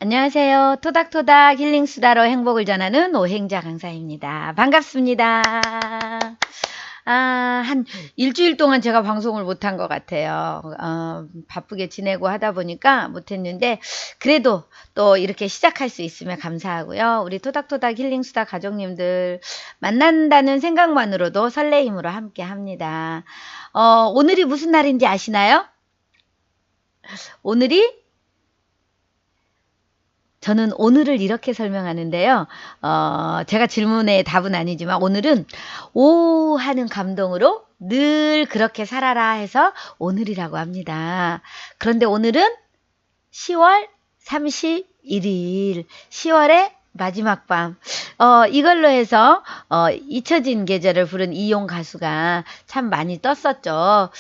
안녕하세요. 토닥토닥 힐링수다로 행복을 전하는 오행자 강사입니다. 반갑습니다. 한 일주일 동안 제가 방송을 못한 것 같아요. 바쁘게 지내고 하다 보니까 못했는데, 그래도 또 이렇게 시작할 수 있으면 감사하고요. 우리 토닥토닥 힐링수다 가족님들 만난다는 생각만으로도 설레임으로 함께 합니다. 오늘이 무슨 날인지 아시나요? 저는 오늘을 이렇게 설명하는데요. 제가 질문에 답은 아니지만 오늘은 오 하는 감동으로 늘 그렇게 살아라 해서 오늘이라고 합니다. 그런데 오늘은 10월 31일, 10월의 마지막 밤. 이걸로 해서 잊혀진 계절을 부른 이용 가수가 참 많이 떴었죠.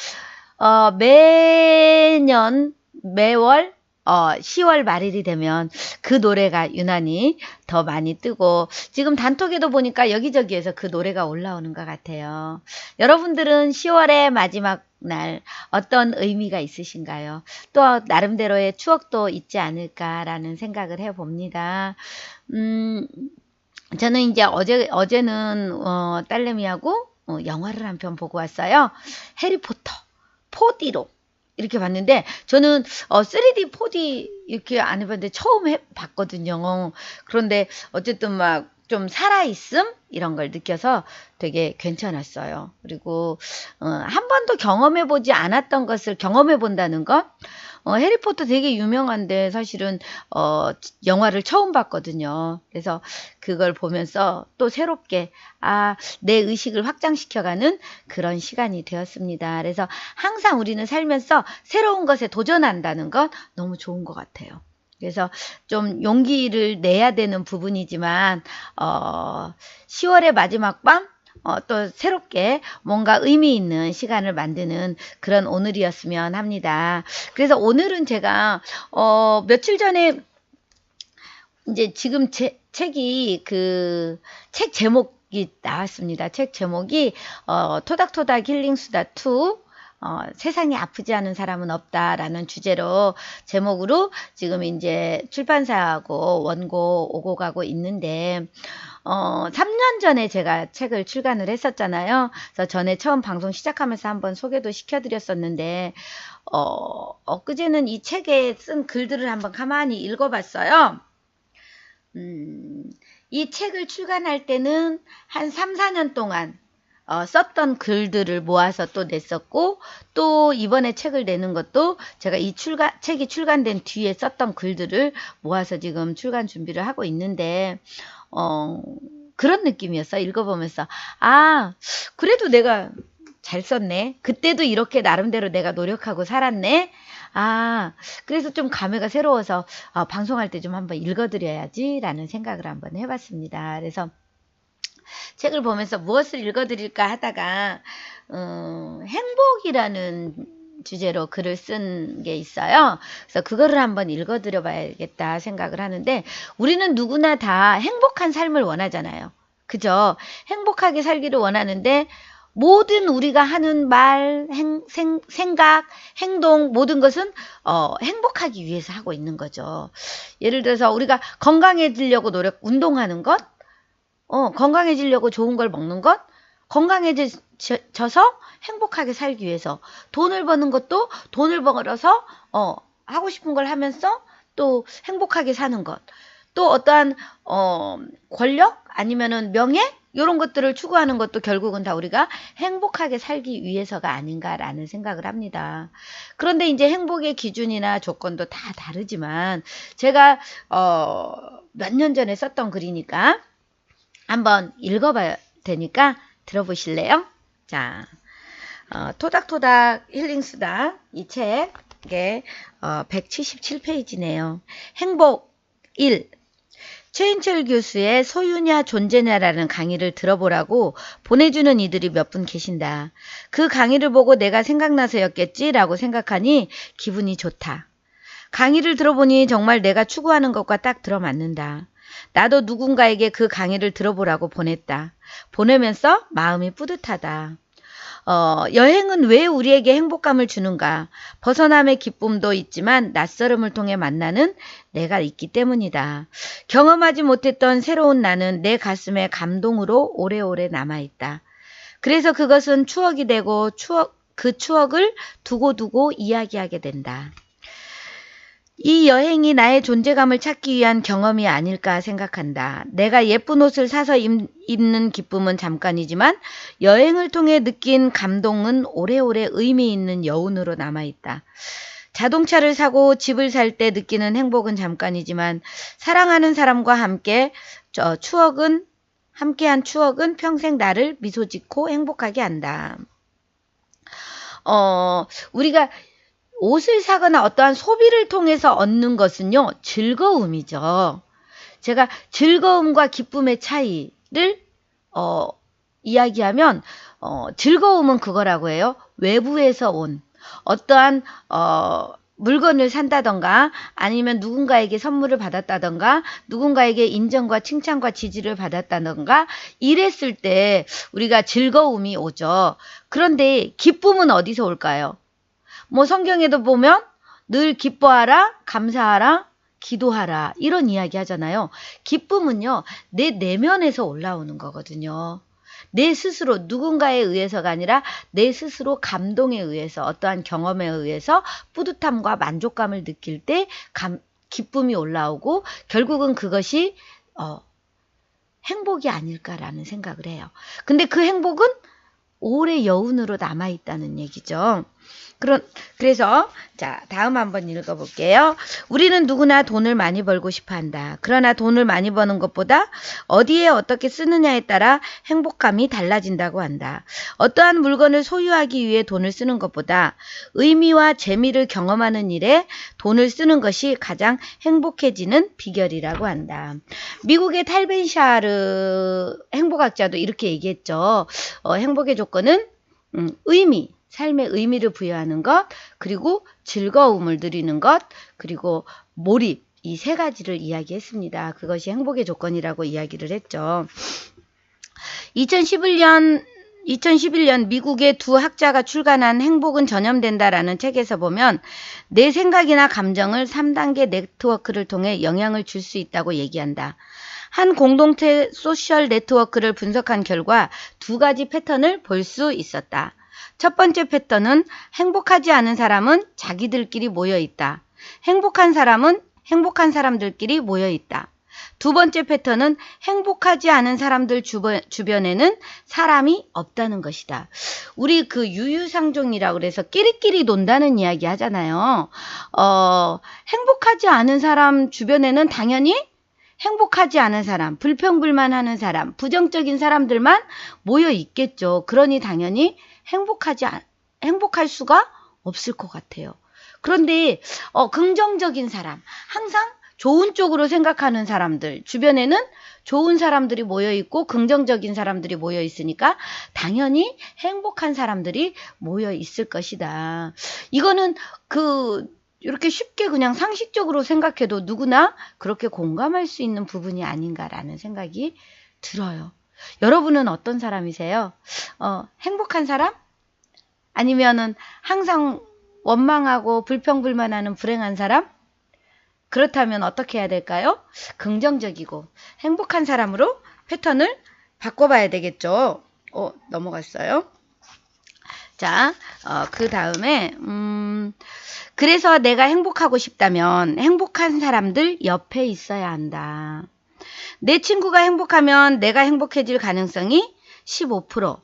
매월 10월 말일이 되면 그 노래가 유난히 더 많이 뜨고, 지금 단톡에도 보니까 여기저기에서 그 노래가 올라오는 것 같아요. 여러분들은 10월의 마지막 날 어떤 의미가 있으신가요? 또 나름대로의 추억도 있지 않을까라는 생각을 해봅니다. 저는 이제 어제는 딸내미하고 영화를 한 편 보고 왔어요. 해리포터 4D로 이렇게 봤는데, 저는 3D, 4D 이렇게 안 해봤는데 처음 봤거든요. 그런데 어쨌든 막 좀 살아있음? 이런 걸 느껴서 되게 괜찮았어요. 그리고 한 번도 경험해보지 않았던 것을 경험해본다는 것? 해리포터 되게 유명한데 사실은 영화를 처음 봤거든요. 그래서 그걸 보면서 또 새롭게 내 의식을 확장시켜가는 그런 시간이 되었습니다. 그래서 항상 우리는 살면서 새로운 것에 도전한다는 건 너무 좋은 것 같아요. 그래서 좀 용기를 내야 되는 부분이지만 10월의 마지막 밤 또 새롭게 뭔가 의미 있는 시간을 만드는 그런 오늘이었으면 합니다. 그래서 오늘은 제가 며칠 전에 이제 지금 책이 책 제목이 나왔습니다. 책 제목이 토닥토닥 힐링수다 2, 세상에 아프지 않은 사람은 없다라는 주제로, 제목으로 지금 이제 출판사하고 원고 오고 가고 있는데, 3년 전에 제가 책을 출간을 했었잖아요. 그래서 전에 처음 방송 시작하면서 한번 소개도 시켜드렸었는데, 엊그제는 이 책에 쓴 글들을 한번 가만히 읽어봤어요. 이 책을 출간할 때는 한 3, 4년 동안 썼던 글들을 모아서 또 냈었고, 또 이번에 책을 내는 것도 제가 책이 출간된 뒤에 썼던 글들을 모아서 지금 출간 준비를 하고 있는데, 그런 느낌이었어. 읽어보면서 그래도 내가 잘 썼네. 그때도 이렇게 나름대로 내가 노력하고 살았네. 그래서 좀 감회가 새로워서 방송할 때 좀 한번 읽어드려야지 라는 생각을 한번 해봤습니다. 그래서 책을 보면서 무엇을 읽어드릴까 하다가 행복이라는 주제로 글을 쓴 게 있어요. 그래서 그거를 한번 읽어드려 봐야겠다 생각을 하는데, 우리는 누구나 다 행복한 삶을 원하잖아요. 그죠? 행복하게 살기를 원하는데, 모든 우리가 하는 말, 생각, 행동, 모든 것은 행복하기 위해서 하고 있는 거죠. 예를 들어서 우리가 건강해지려고 운동하는 것, 건강해지려고 좋은 걸 먹는 것, 건강해져서 행복하게 살기 위해서 돈을 버는 것도 돈을 벌어서 하고 싶은 걸 하면서 또 행복하게 사는 것, 또 어떠한 권력 아니면은 명예 이런 것들을 추구하는 것도 결국은 다 우리가 행복하게 살기 위해서가 아닌가라는 생각을 합니다. 그런데 이제 행복의 기준이나 조건도 다 다르지만, 제가 몇 년 전에 썼던 글이니까 한번 읽어봐야 되니까 들어보실래요? 자, 토닥토닥 힐링수다 이 책의 177페이지네요. 행복 1. 최인철 교수의 소유냐 존재냐라는 강의를 들어보라고 보내주는 이들이 몇 분 계신다. 그 강의를 보고 내가 생각나서였겠지라고 생각하니 기분이 좋다. 강의를 들어보니 정말 내가 추구하는 것과 딱 들어맞는다. 나도 누군가에게 그 강의를 들어보라고 보냈다. 보내면서 마음이 뿌듯하다. 여행은 왜 우리에게 행복감을 주는가? 벗어남의 기쁨도 있지만 낯설음을 통해 만나는 내가 있기 때문이다. 경험하지 못했던 새로운 나는 내 가슴에 감동으로 오래오래 남아있다. 그래서 그것은 추억이 되고 그 추억을 두고두고 이야기하게 된다. 이 여행이 나의 존재감을 찾기 위한 경험이 아닐까 생각한다. 내가 예쁜 옷을 사서 입는 기쁨은 잠깐이지만 여행을 통해 느낀 감동은 오래오래 의미 있는 여운으로 남아있다. 자동차를 사고 집을 살 때 느끼는 행복은 잠깐이지만 사랑하는 사람과 함께한 추억은 평생 나를 미소 짓고 행복하게 한다. 우리가 옷을 사거나 어떠한 소비를 통해서 얻는 것은요, 즐거움이죠. 제가 즐거움과 기쁨의 차이를 이야기하면 즐거움은 그거라고 해요. 외부에서 온 어떠한 물건을 산다던가 아니면 누군가에게 선물을 받았다던가 누군가에게 인정과 칭찬과 지지를 받았다던가 이랬을 때 우리가 즐거움이 오죠. 그런데 기쁨은 어디서 올까요? 뭐 성경에도 보면 늘 기뻐하라, 감사하라, 기도하라 이런 이야기 하잖아요. 기쁨은요. 내 내면에서 올라오는 거거든요. 내 스스로 누군가에 의해서가 아니라 내 스스로 감동에 의해서 어떠한 경험에 의해서 뿌듯함과 만족감을 느낄 때 기쁨이 올라오고 결국은 그것이 행복이 아닐까라는 생각을 해요. 근데 그 행복은 오래 여운으로 남아있다는 얘기죠. 그래서 자 다음 한번 읽어볼게요. 우리는 누구나 돈을 많이 벌고 싶어 한다. 그러나 돈을 많이 버는 것보다 어디에 어떻게 쓰느냐에 따라 행복감이 달라진다고 한다. 어떠한 물건을 소유하기 위해 돈을 쓰는 것보다 의미와 재미를 경험하는 일에 돈을 쓰는 것이 가장 행복해지는 비결이라고 한다. 미국의 탈 벤샤르 행복학자도 이렇게 얘기했죠. 행복의 조건은 의미, 삶의 의미를 부여하는 것, 그리고 즐거움을 누리는 것, 그리고 몰입, 이 세 가지를 이야기했습니다. 그것이 행복의 조건이라고 이야기를 했죠. 2011년 미국의 두 학자가 출간한 행복은 전염된다라는 책에서 보면 내 생각이나 감정을 3단계 네트워크를 통해 영향을 줄 수 있다고 얘기한다. 한 공동체 소셜 네트워크를 분석한 결과 두 가지 패턴을 볼 수 있었다. 첫 번째 패턴은 행복하지 않은 사람은 자기들끼리 모여있다. 행복한 사람은 행복한 사람들끼리 모여있다. 두 번째 패턴은 행복하지 않은 사람들 주변에는 사람이 없다는 것이다. 우리 그 유유상종이라고 그래서 끼리끼리 논다는 이야기 하잖아요. 행복하지 않은 사람 주변에는 당연히 행복하지 않은 사람, 불평불만하는 사람, 부정적인 사람들만 모여 있겠죠. 그러니 당연히 행복할 수가 없을 것 같아요. 그런데 긍정적인 사람, 항상 좋은 쪽으로 생각하는 사람들, 주변에는 좋은 사람들이 모여 있고 긍정적인 사람들이 모여 있으니까 당연히 행복한 사람들이 모여 있을 것이다. 이거는 이렇게 쉽게 그냥 상식적으로 생각해도 누구나 그렇게 공감할 수 있는 부분이 아닌가라는 생각이 들어요. 여러분은 어떤 사람이세요? 행복한 사람? 아니면은 항상 원망하고 불평불만하는 불행한 사람? 그렇다면 어떻게 해야 될까요? 긍정적이고 행복한 사람으로 패턴을 바꿔봐야 되겠죠. 넘어갔어요. 자, 그 다음에 그래서 내가 행복하고 싶다면 행복한 사람들 옆에 있어야 한다. 내 친구가 행복하면 내가 행복해질 가능성이 15%.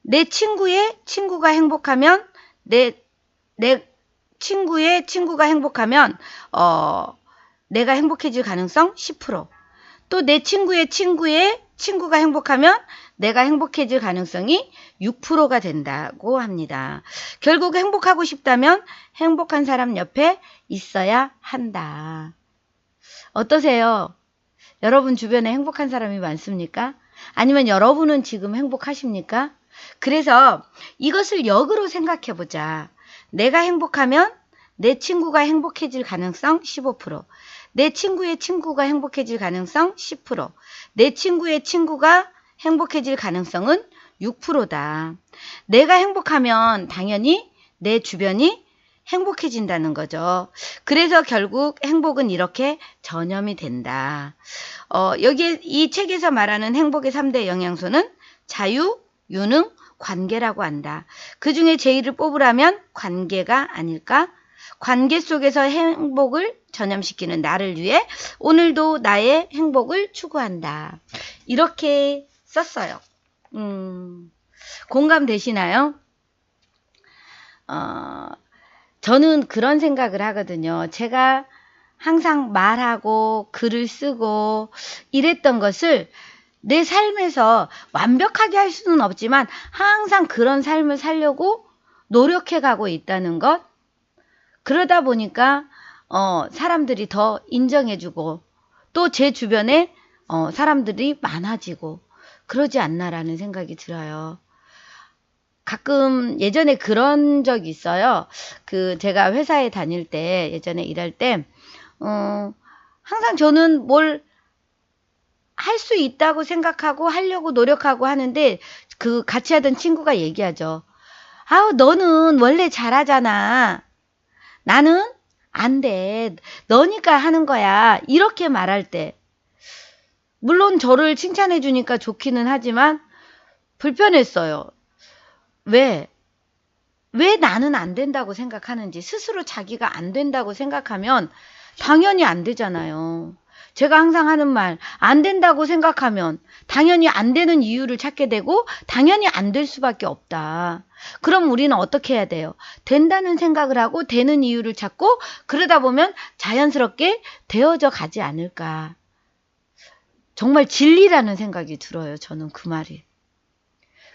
내 친구의 친구가 행복하면 내 친구의 친구가 행복하면 내가 행복해질 가능성 10%. 또 내 친구의 친구의 친구가 행복하면 내가 행복해질 가능성이 6%가 된다고 합니다. 결국 행복하고 싶다면 행복한 사람 옆에 있어야 한다. 어떠세요? 여러분 주변에 행복한 사람이 많습니까? 아니면 여러분은 지금 행복하십니까? 그래서 이것을 역으로 생각해 보자. 내가 행복하면 내 친구가 행복해질 가능성 15%, 내 친구의 친구가 행복해질 가능성 10%, 내 친구의 친구가 행복해질 가능성은 6%다. 내가 행복하면 당연히 내 주변이 행복해진다는 거죠. 그래서 결국 행복은 이렇게 전염이 된다. 여기에 이 책에서 말하는 행복의 3대 영양소는 자유, 유능, 관계라고 한다. 그 중에 제일을 뽑으라면 관계가 아닐까? 관계 속에서 행복을 전염시키는 나를 위해 오늘도 나의 행복을 추구한다. 이렇게 썼어요. 공감되시나요? 저는 그런 생각을 하거든요. 제가 항상 말하고 글을 쓰고 이랬던 것을 내 삶에서 완벽하게 할 수는 없지만 항상 그런 삶을 살려고 노력해 가고 있다는 것. 그러다 보니까 사람들이 더 인정해주고 또 제 주변에 사람들이 많아지고 그러지 않나라는 생각이 들어요. 가끔 예전에 그런 적이 있어요. 제가 회사에 다닐 때 예전에 일할 때 항상 저는 뭘 할 수 있다고 생각하고 하려고 노력하고 하는데 같이 하던 친구가 얘기하죠. 아우 너는 원래 잘하잖아. 나는 안 돼. 너니까 하는 거야. 이렇게 말할 때 물론 저를 칭찬해 주니까 좋기는 하지만 불편했어요. 왜 나는 안 된다고 생각하는지 스스로 자기가 안 된다고 생각하면 당연히 안 되잖아요. 제가 항상 하는 말, 안 된다고 생각하면 당연히 안 되는 이유를 찾게 되고 당연히 안 될 수밖에 없다. 그럼 우리는 어떻게 해야 돼요? 된다는 생각을 하고 되는 이유를 찾고 그러다 보면 자연스럽게 되어져 가지 않을까. 정말 진리라는 생각이 들어요. 저는 그 말이.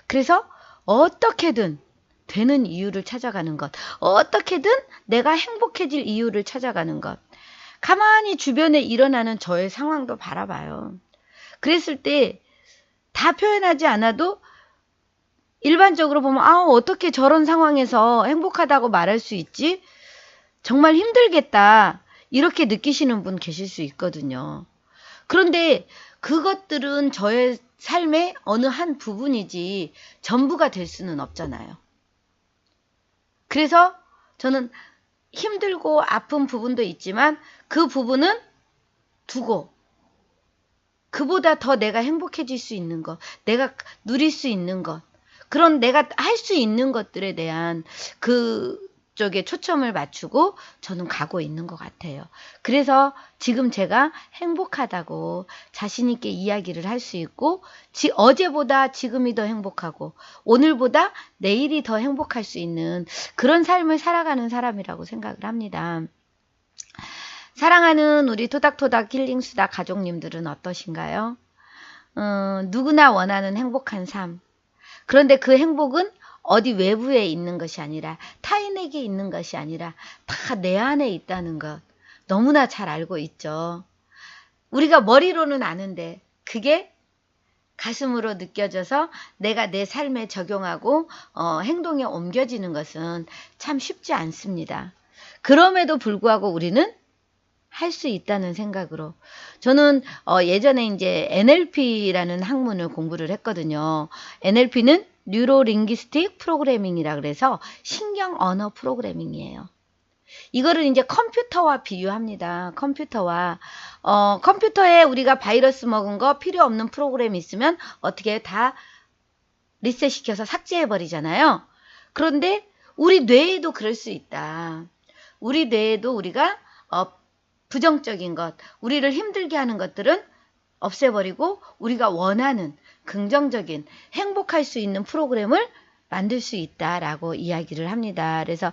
그래서 어떻게든 되는 이유를 찾아가는 것. 어떻게든 내가 행복해질 이유를 찾아가는 것. 가만히 주변에 일어나는 저의 상황도 바라봐요. 그랬을 때 다 표현하지 않아도 일반적으로 보면 어떻게 저런 상황에서 행복하다고 말할 수 있지? 정말 힘들겠다. 이렇게 느끼시는 분 계실 수 있거든요. 그런데 그것들은 저의 삶의 어느 한 부분이지 전부가 될 수는 없잖아요. 그래서 저는 힘들고 아픈 부분도 있지만 그 부분은 두고 그보다 더 내가 행복해질 수 있는 것, 내가 누릴 수 있는 것, 그런 내가 할 수 있는 것들에 대한 그쪽에 초점을 맞추고 저는 가고 있는 것 같아요. 그래서 지금 제가 행복하다고 자신 있게 이야기를 할 수 있고 어제보다 지금이 더 행복하고 오늘보다 내일이 더 행복할 수 있는 그런 삶을 살아가는 사람이라고 생각을 합니다. 사랑하는 우리 토닥토닥 힐링수다 가족님들은 어떠신가요? 누구나 원하는 행복한 삶. 그런데 그 행복은 어디 외부에 있는 것이 아니라 타인에게 있는 것이 아니라 다 내 안에 있다는 것 너무나 잘 알고 있죠. 우리가 머리로는 아는데 그게 가슴으로 느껴져서 내가 내 삶에 적용하고 행동에 옮겨지는 것은 참 쉽지 않습니다. 그럼에도 불구하고 우리는 할 수 있다는 생각으로 저는 예전에 이제 NLP라는 학문을 공부를 했거든요. NLP는 뉴로 링귀스틱 프로그래밍이라 그래서 신경 언어 프로그래밍이에요. 이거를 이제 컴퓨터와 비유합니다. 컴퓨터에 우리가 바이러스 먹은 거 필요 없는 프로그램이 있으면 어떻게 다 리셋시켜서 삭제해 버리잖아요. 그런데 우리 뇌에도 그럴 수 있다. 우리 뇌에도 우리가 부정적인 것, 우리를 힘들게 하는 것들은 없애버리고 우리가 원하는 긍정적인 행복할 수 있는 프로그램을 만들 수 있다라고 이야기를 합니다. 그래서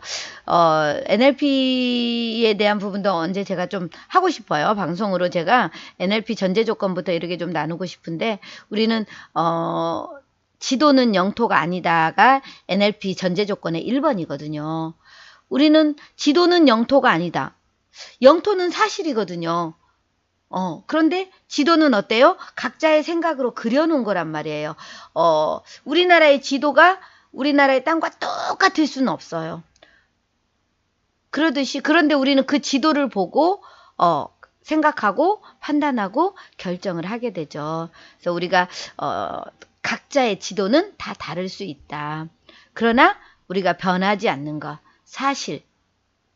NLP에 대한 부분도 언제 제가 좀 하고 싶어요. 방송으로 제가 NLP 전제 조건부터 이렇게 좀 나누고 싶은데 우리는 지도는 영토가 아니다가 NLP 전제 조건의 1번이거든요. 우리는 지도는 영토가 아니다. 영토는 사실이거든요. 그런데 지도는 어때요? 각자의 생각으로 그려놓은 거란 말이에요. 우리나라의 지도가 우리나라의 땅과 똑같을 수는 없어요. 그런데 우리는 그 지도를 보고 생각하고 판단하고 결정을 하게 되죠. 그래서 우리가 각자의 지도는 다 다를 수 있다. 그러나 우리가 변하지 않는 것, 사실,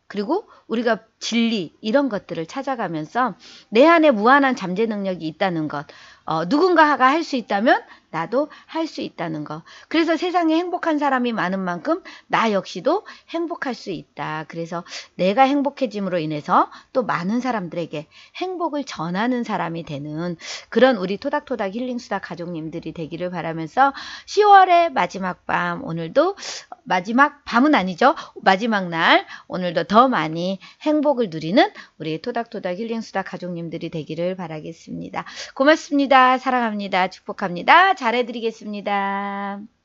그리고 우리가 진리 이런 것들을 찾아가면서 내 안에 무한한 잠재 능력이 있다는 것, 누군가가 할 수 있다면 나도 할 수 있다는 것. 그래서 세상에 행복한 사람이 많은 만큼 나 역시도 행복할 수 있다. 그래서 내가 행복해짐으로 인해서 또 많은 사람들에게 행복을 전하는 사람이 되는 그런 우리 토닥토닥 힐링수다 가족님들이 되기를 바라면서 10월의 마지막 밤, 오늘도 마지막 밤은 아니죠. 마지막 날 오늘도 더 많이 행복을 누리는 우리 토닥토닥 힐링수다 가족님들이 되기를 바라겠습니다. 고맙습니다. 사랑합니다. 축복합니다. 잘해드리겠습니다.